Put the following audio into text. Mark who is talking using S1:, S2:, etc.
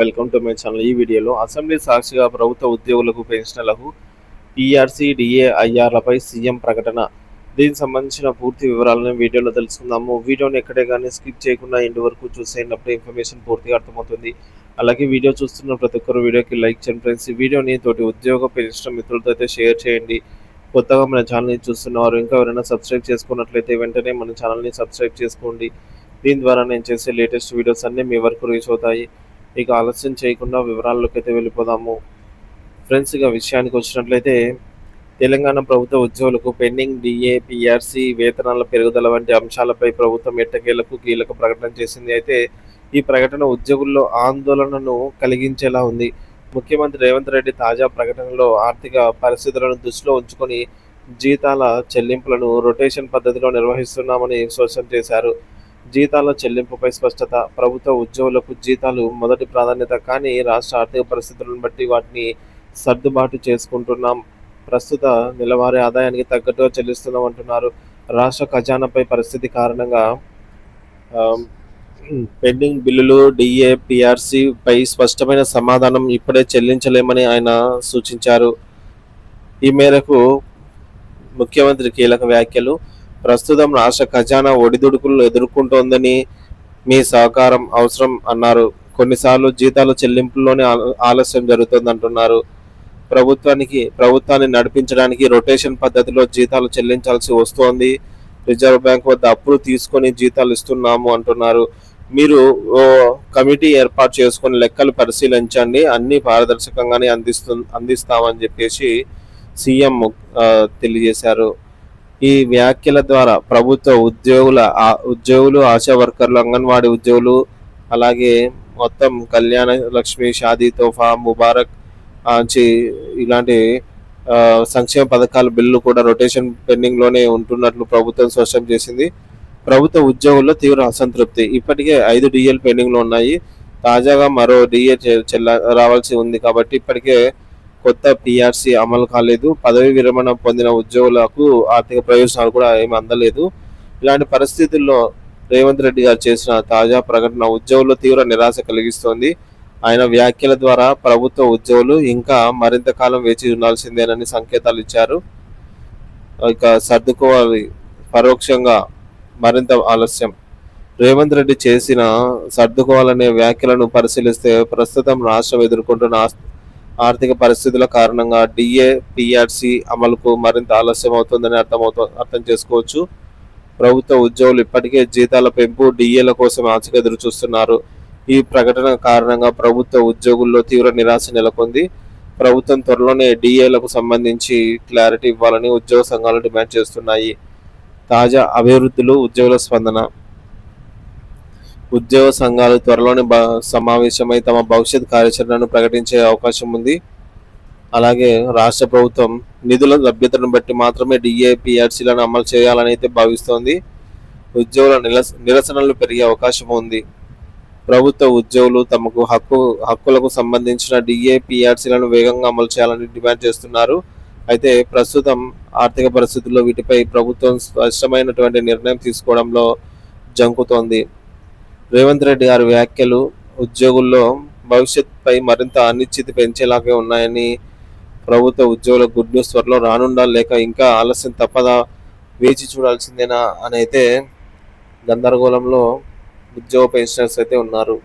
S1: Welcome to my channel. ఈ వీడియోలో assembly సాక్షిగా ప్రభుత్వ ఉద్యోగులకు పెన్షన్లకు పీఆర్సీ డిఏఐఆర్లపై సీఎం ప్రకటన. దీనికి సంబంధించిన పూర్తి వివరాలను వీడియోలో తెలుసుకుందాము. వీడియోని ఎక్కడే కానీ స్కిప్ చేయకుండా ఎండ్ వరకు చూసేటప్పుడు ఇన్ఫర్మేషన్ పూర్తిగా అర్థమవుతుంది. అలాగే వీడియో చూస్తున్న ప్రతి ఒక్కరు వీడియోకి లైక్ చేయండి ఫ్రెండ్స్. ఈ వీడియోని తోటి ఉద్యోగ పెన్షన్ మిత్రులతో అయితే షేర్ చేయండి. కొత్తగా మన ఛానల్ని చూస్తున్నవారు ఇంకా ఎవరైనా సబ్స్క్రైబ్ చేసుకున్నట్లయితే వెంటనే మన ఛానల్ని సబ్స్క్రైబ్ చేసుకోండి. దీని ద్వారా నేను చేసే లేటెస్ట్ వీడియోస్ అన్నీ మీ వరకు రీచ్ అవుతాయి. ఇక ఆలస్యం చేయకుండా వివరాల్లోకి అయితే వెళ్ళిపోదాము ఫ్రెండ్స్. ఇక విషయానికి వచ్చినట్లయితే తెలంగాణ ప్రభుత్వ ఉద్యోగులకు పెండింగ్ డిఏ పిఆర్సీ వేతనాల పెరుగుదల వంటి అంశాలపై ప్రభుత్వం ఎట్టకేలకు కీలక ప్రకటన చేసింది. అయితే ఈ ప్రకటన ఉద్యోగుల్లో ఆందోళనను కలిగించేలా ఉంది. ముఖ్యమంత్రి రేవంత్ రెడ్డి తాజా ప్రకటనలో ఆర్థిక పరిస్థితులను దృష్టిలో ఉంచుకొని జీతాల చెల్లింపులను రొటేషన్ పద్ధతిలో నిర్వహిస్తున్నామని స్పష్టం చేశారు. జీతాల చెల్లింపుపై స్పష్టత. ప్రభుత్వ ఉద్యోగులకు జీతాలు మొదటి ప్రాధాన్యత, కానీ రాష్ట్ర ఆర్థిక పరిస్థితులను బట్టి వాటిని సర్దుబాటు చేసుకుంటున్నాం. ప్రస్తుత నెలవారీ ఆదాయానికి తగ్గట్టుగా చెల్లిస్తున్నాం అంటున్నారు. రాష్ట్ర ఖజానాపై పరిస్థితి కారణంగా పెండింగ్ బిల్లులు డిఏ పిఆర్సీ పై స్పష్టమైన సమాధానం ఇప్పుడే చెల్లించలేమని ఆయన సూచించారు. ఈ మేరకు ముఖ్యమంత్రి కీలక వ్యాఖ్యలు. ప్రస్తుతం రాష్ట్ర ఖజానా ఒడిదుడుకులు ఎదుర్కొంటోందని మీ సహకారం అవసరం అన్నారు. కొన్నిసార్లు జీతాల చెల్లింపుల్లోనే ఆలస్యం జరుగుతుందంటున్నారు. ప్రభుత్వాన్ని నడిపించడానికి రొటేషన్ పద్ధతిలో జీతాలు చెల్లించాల్సి వస్తోంది. రిజర్వ్ బ్యాంక్ వద్ద అప్పులు తీసుకొని జీతాలు ఇస్తున్నాము అంటున్నారు. మీరు ఓ కమిటీ ఏర్పాటు చేసుకొని లెక్కలు పరిశీలించండి, అన్ని పారదర్శకంగానే అందిస్తామని చెప్పేసి సీఎం తెలియజేశారు. ఈ వ్యాఖ్యల ద్వారా ప్రభుత్వ ఉద్యోగులు, ఆశా వర్కర్లు, అంగన్వాడీ ఉద్యోగులు, అలాగే మొత్తం కళ్యాణ లక్ష్మి, షాదీ తోఫా, ముబారక్ ఇలాంటి సంక్షేమ పథకాల బిల్లు కూడా రొటేషన్ పెండింగ్లోనే ఉంటున్నట్లు ప్రభుత్వం స్పష్టం చేసింది. ప్రభుత్వ ఉద్యోగుల్లో తీవ్ర అసంతృప్తి. ఇప్పటికే 5 డిఏలు పెండింగ్లో ఉన్నాయి. తాజాగా మరో డిఏ రావాల్సి ఉంది. కాబట్టి ఇప్పటికే కొత్త పిఆర్సీ అమలు కాలేదు. పదవి విరమణ పొందిన ఉద్యోగులకు ఆర్థిక ప్రయోజనాలు కూడా ఏమి అందలేదు. ఇలాంటి పరిస్థితుల్లో రేవంత్ రెడ్డి గారు చేసిన తాజా ప్రకటన ఉద్యోగుల్లో తీవ్ర నిరాశ కలిగిస్తోంది. ఆయన వ్యాఖ్యల ద్వారా ప్రభుత్వ ఉద్యోగులు ఇంకా మరింత కాలం వేచి ఉండాల్సిందేనని సంకేతాలు ఇచ్చారు. ఇక సర్దుకోవాలి, పరోక్షంగా మరింత ఆలస్యం. రేవంత్ రెడ్డి చేసిన సర్దుకోవాలనే వ్యాఖ్యలను పరిశీలిస్తే ప్రస్తుతం రాష్ట్రం ఎదుర్కొంటున్న ఆర్థిక పరిస్థితుల కారణంగా డిఏ పిఆర్సీ అమలుకు మరింత ఆలస్యం అవుతుందని అర్థం చేసుకోవచ్చు. ప్రభుత్వ ఉద్యోగులు ఇప్పటికే జీతాల పెంపు, డిఏల కోసం ఆశగా ఎదురు చూస్తున్నారు. ఈ ప్రకటన కారణంగా ప్రభుత్వ ఉద్యోగుల్లో తీవ్ర నిరాశ నెలకొంది. ప్రభుత్వం త్వరలోనే డిఏలకు సంబంధించి క్లారిటీ ఇవ్వాలని ఉద్యోగ సంఘాలు డిమాండ్ చేస్తున్నాయి. తాజా అభివృద్ధులు, ఉద్యోగుల స్పందన. ఉద్యోగ సంఘాలు త్వరలోనే సమావేశమై తమ భవిష్యత్ కార్యాచరణను ప్రకటించే అవకాశం ఉంది. అలాగే రాష్ట్ర ప్రభుత్వం నిధుల లభ్యతను బట్టి మాత్రమే డిఏ పిఆర్సీలను అమలు చేయాలని అయితే భావిస్తోంది. ఉద్యోగుల నిరసనలు పెరిగే అవకాశం ఉంది. ప్రభుత్వ ఉద్యోగులు తమకు హక్కులకు సంబంధించిన డిఏ పిఆర్సీలను వేగంగా అమలు చేయాలని డిమాండ్ చేస్తున్నారు. అయితే ప్రస్తుతం ఆర్థిక పరిస్థితుల్లో వీటిపై ప్రభుత్వం స్పష్టమైనటువంటి నిర్ణయం తీసుకోవడంలో జంకుతోంది. రేవంత్ రెడ్డి గారి వ్యాఖ్యలు ఉద్యోగుల్లో భవిష్యత్తుపై మరింత అనిశ్చితి పెంచేలాగే ఉన్నాయని, ప్రభుత్వ ఉద్యోగుల గుడ్ న్యూస్ త్వరలో రానుండా లేక ఇంకా ఆలస్యం తప్పదా, వేచి చూడాల్సిందేనా అని అయితే గందరగోళంలో ఉద్యోగ పెన్షనర్స్ అయితే ఉన్నారు.